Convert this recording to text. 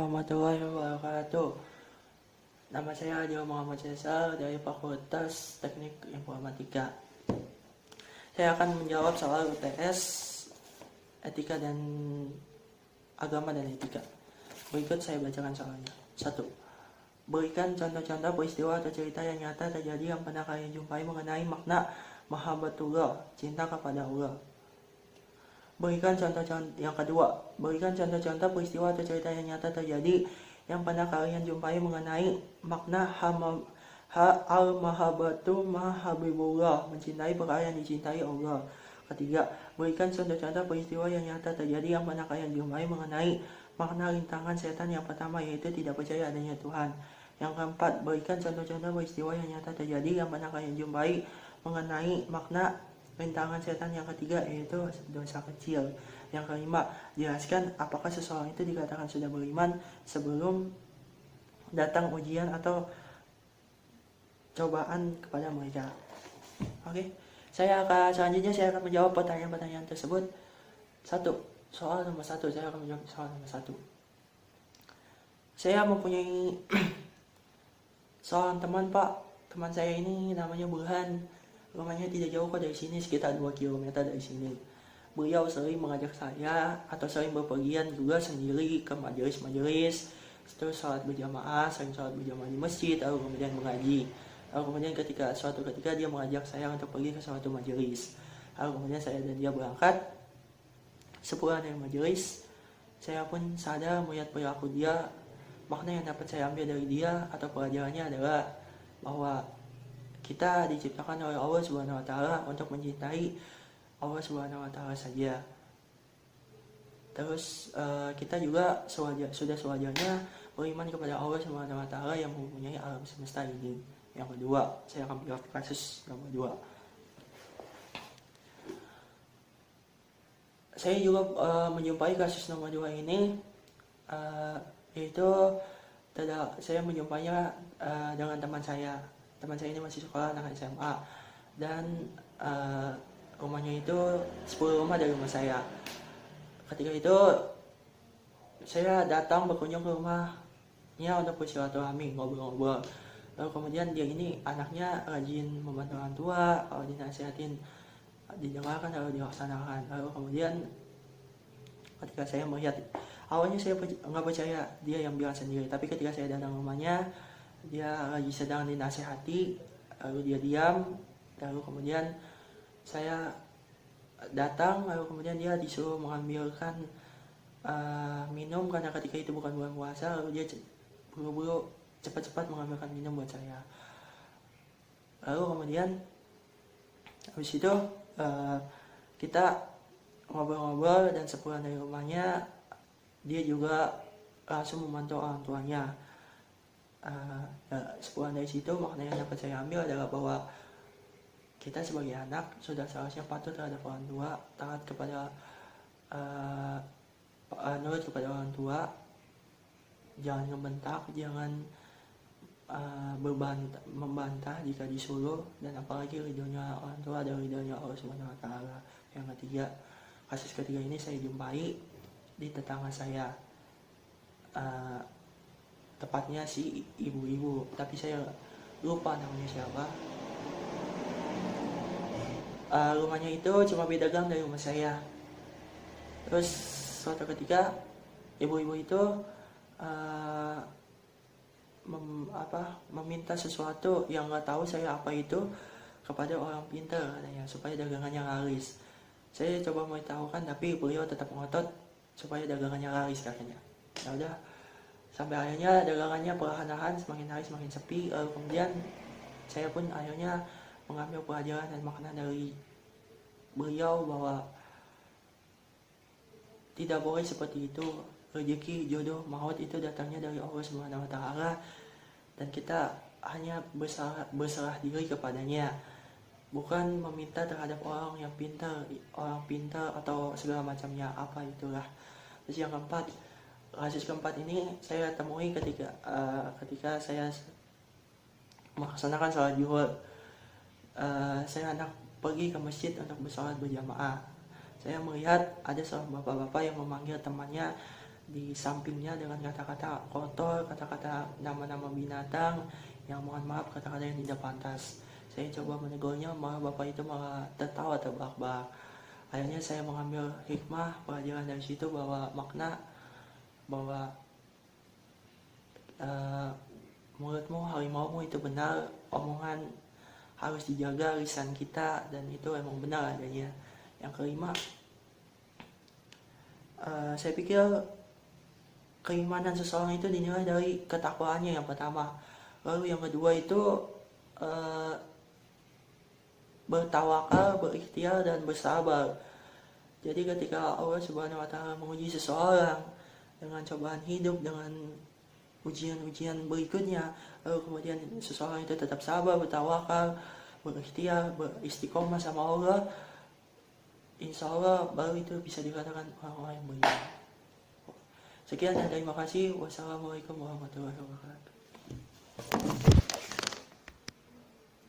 warahmatullahi wabarakatuh. Nama saya Adi Muhammad Cesar dari Fakultas Teknik Informatika. Saya akan menjawab soal UTS Etika dan Agama dan Etika. Berikut saya bacakan soalnya. 1. Berikan contoh-contoh peristiwa atau cerita yang nyata terjadi yang pernah kalian jumpai mengenai makna mahabbatullah, cinta kepada Allah. Berikan contoh-contoh yang kedua, berikan contoh-contoh peristiwa atau cerita yang nyata terjadi yang pernah kalian jumpai mengenai makna al-mahabbatu mahabibullah, mencintai perkara yang dicintai Allah. Ketiga, berikan contoh-contoh peristiwa yang nyata terjadi yang pernah kalian jumpai mengenai makna rintangan setan yang pertama, yaitu tidak percaya adanya Tuhan. Yang keempat, berikan contoh-contoh peristiwa yang nyata terjadi yang pernah kalian jumpai mengenai makna rintangan setan yang ketiga, yaitu dosa kecil. Yang kelima, jelaskan apakah seseorang itu dikatakan sudah beriman sebelum datang ujian atau cobaan kepada mereka. Oke, selanjutnya saya akan menjawab pertanyaan-pertanyaan tersebut. Soal nomor 1, saya akan menjawab soal nomor 1. Saya mempunyai seorang teman, Pak. Teman saya ini namanya Burhan. Rumahnya tidak jauh kok dari sini, sekitar 2 km dari sini. Beliau sering mengajak saya atau sering berpergian juga sendiri ke majelis-majelis, terus sholat berjamaah, sering sholat berjamaah di masjid, lalu kemudian mengaji. Lalu kemudian suatu ketika dia mengajak saya untuk pergi ke suatu majelis. Lalu kemudian saya dan dia berangkat. Sepulang dari majelis, saya pun sadar melihat perilaku dia. Makna yang dapat saya ambil dari dia atau pelajarannya adalah bahwa kita diciptakan oleh Allah Subhanahu wa taala untuk mencintai Allah Subhanahu wa taala saja. Terus kita juga sudah sewajarnya beriman kepada Allah Subhanahu wa taala yang mempunyai alam semesta ini. Yang kedua, saya akan menjawab kasus nomor 2. Saya juga menjumpai kasus nomor 2 ini, yaitu saya menjumpainya dengan teman saya. Teman saya ini masih sekolah, anak SMA, dan rumahnya itu 10 rumah dari rumah saya. Ketika itu saya datang berkunjung ke rumahnya untuk bersilaturahmi, ngobrol-ngobrol. Lalu kemudian dia ini anaknya rajin membantu orang tua, kalau dinasihatin didengarkan lalu dilaksanakan. Lalu kemudian ketika saya melihat, awalnya saya nggak percaya dia yang bilang sendiri, tapi ketika saya datang ke rumahnya, dia lagi sedang dinasihati, lalu dia diam. Lalu kemudian saya datang, lalu kemudian dia disuruh mengambilkan minum karena ketika itu bukan bulan puasa. Lalu dia buru-buru cepat-cepat mengambilkan minum buat saya. Lalu kemudian habis itu kita ngobrol-ngobrol, dan sepulang dari rumahnya dia juga langsung membantu orang tuanya. Sepulang dari situ, makna yang dapat saya ambil adalah bahwa kita sebagai anak sudah seharusnya patuh terhadap orang tua, taat kepada nurut kepada orang tua, jangan ngebentak, jangan membantah jika disuruh, dan apalagi ridhonya orang tua dan ridhonya Allah Subhanahu wa taala. Yang ketiga, kasus ketiga ini saya jumpai di tetangga saya. Tepatnya si ibu-ibu, tapi saya lupa namanya siapa. Rumahnya itu cuma beda gang dari rumah saya. Terus suatu ketika ibu-ibu itu meminta sesuatu yang nggak tahu saya apa itu kepada orang pintar katanya, supaya dagangannya laris. Saya coba memberitahukan, tapi beliau tetap ngotot supaya dagangannya laris katanya. Ya udah, sampai akhirnya dagangannya perlahan-lahan semakin hari semakin sepi. Lalu kemudian saya pun akhirnya mengambil pelajaran dan makna dari beliau bahwa tidak boleh seperti itu. Rezeki, jodoh, maut itu datangnya dari Allah Subhanahu wa taala, dan kita hanya berserah diri kepadanya, bukan meminta terhadap orang pintar atau segala macamnya apa itulah. Terus yang keempat, kasus keempat ini saya temui ketika saya melaksanakan sholat zuhur. Saya hendak pergi ke masjid untuk bersolat berjamaah. Saya melihat ada seorang bapak-bapak yang memanggil temannya di sampingnya dengan kata-kata kotor, kata-kata nama-nama binatang yang mohon maaf kata-kata yang tidak pantas. Saya coba menegurnya, malah bapak itu malah tertawa terbahak-bahak. Akhirnya saya mengambil hikmah pelajaran dari situ bahwa makna bahwa mulutmu, harimaumu itu benar, omongan harus dijaga, lisan kita, dan itu emang benar adanya. Yang kelima, saya pikir keimanan seseorang itu dinilai dari ketakwaannya yang pertama. Lalu yang kedua itu bertawakal, berikhtiar, dan bersabar. Jadi ketika Allah Subhanahu wa Ta'ala menguji seseorang dengan cobaan hidup, dengan ujian-ujian berikutnya, lalu kemudian seseorang itu tetap sabar, bertawakal, berikhtiar, beristiqomah sama Allah, insya Allah baru itu bisa dikatakan orang-orang yang beriman. Sekian dan terima kasih. Wassalamualaikum warahmatullahi wabarakatuh.